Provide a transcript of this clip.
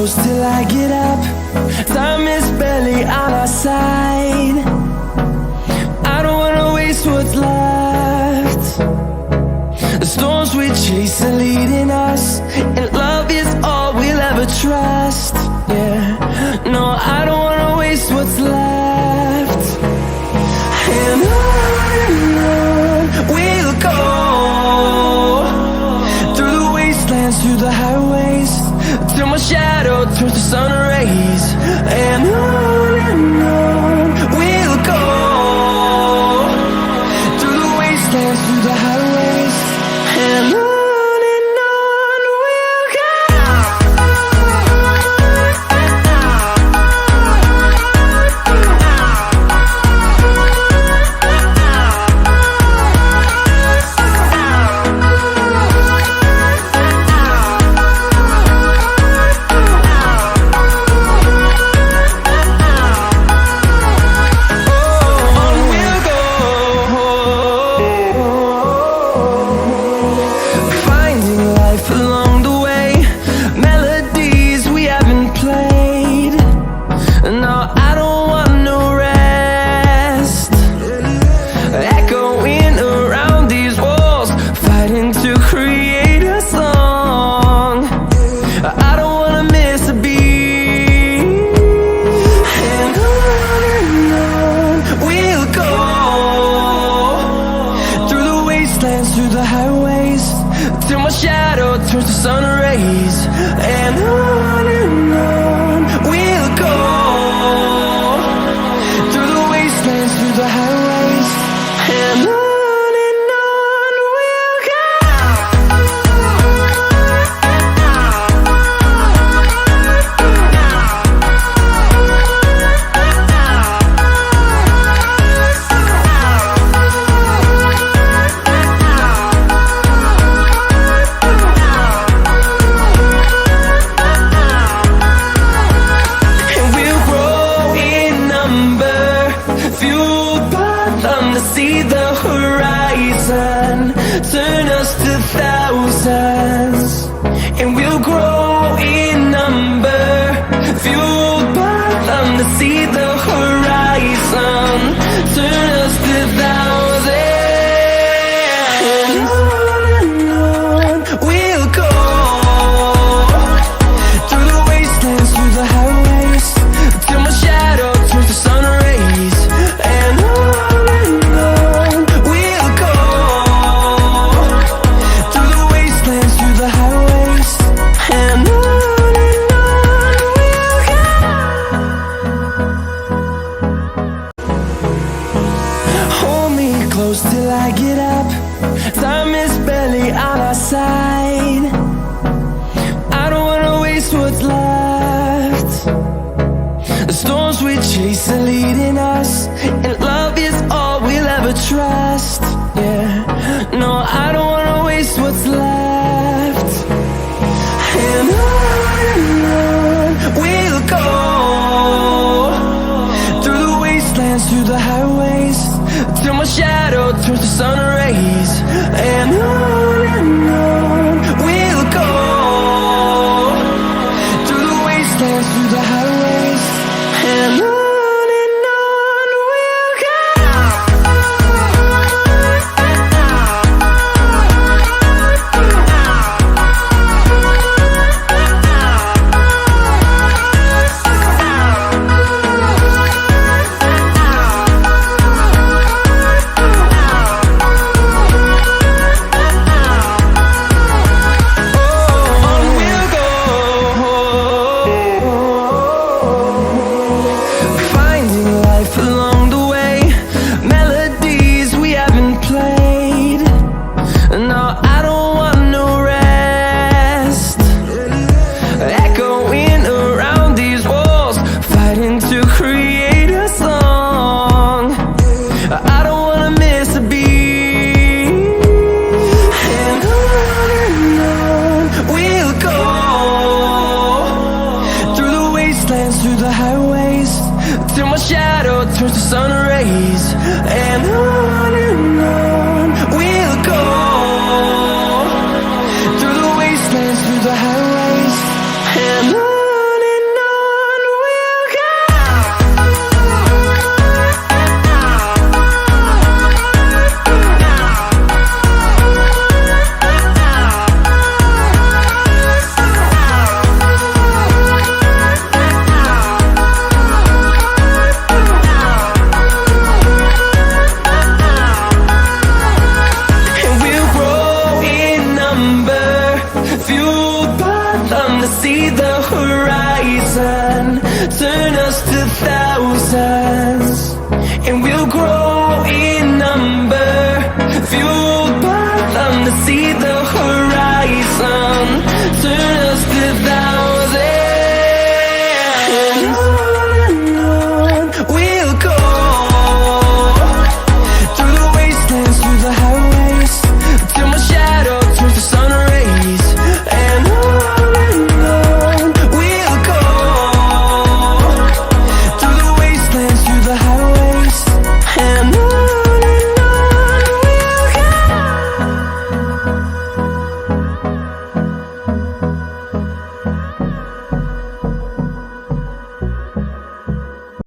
close till I get up. Time is barely on our side. I don't wanna waste what's left. The storms we chase are leading us, and love is all we'll ever trust. Yeah, no, I don't wanna waste what's left. And on we'll go, through the wastelands, through the highways, till my shadow turns to sun rays. And on we'll go, through the wastelands, through the highways, and on we'll go. Through the highways, till my shadow turns to sun rays. And on we'll go, through the wastelands, through the highways, and on we'll go. See the horizon, turn us to thousands, and we'll grow in number, fueled by them to see the horizon, turn us to thousands. And on we'll go, through the wastelands, through the highways, till my shadow turns to sun rays. And close till I get up. Time is barely on our side. I don't wanna waste what's left. The storms we chase are leading us, and love is all we'll ever trust. Yeah, no, I don't wanna waste what's left. And on we'll go, through the wastelands, through the highways, till my shadow turns to sun rays. And on we'll go, through the wastelands, through the highways, and on we'll go. till my shadow turns to sun rays. And on we'll go, through the wastelands, through the highways, and on closer.